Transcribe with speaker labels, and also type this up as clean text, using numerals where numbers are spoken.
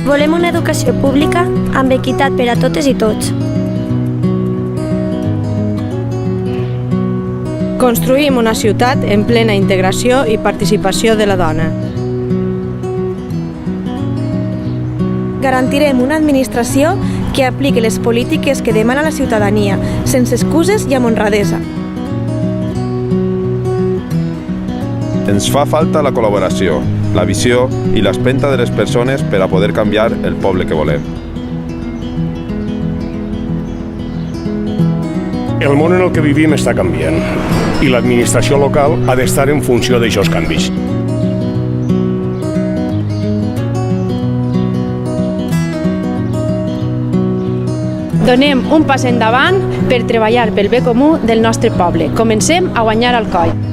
Speaker 1: Volem una educació pública amb equitat per a totes i tots.
Speaker 2: Construïm una ciutat en plena integració i participació de la dona.
Speaker 3: Garantirem una administració que apliqui les polítiques que demana la ciutadania, sense excuses i amb honradesa.
Speaker 4: Ens fa falta la col·laboració, la visió i l'empenta de les persones per a poder canviar el poble que volem.
Speaker 5: El món en el que vivim està canviant i l'administració local ha d'estar en funció d'aixòs canvis.
Speaker 2: Donem un pas endavant per treballar pel bé comú del nostre poble. Comencem a guanyar al coll.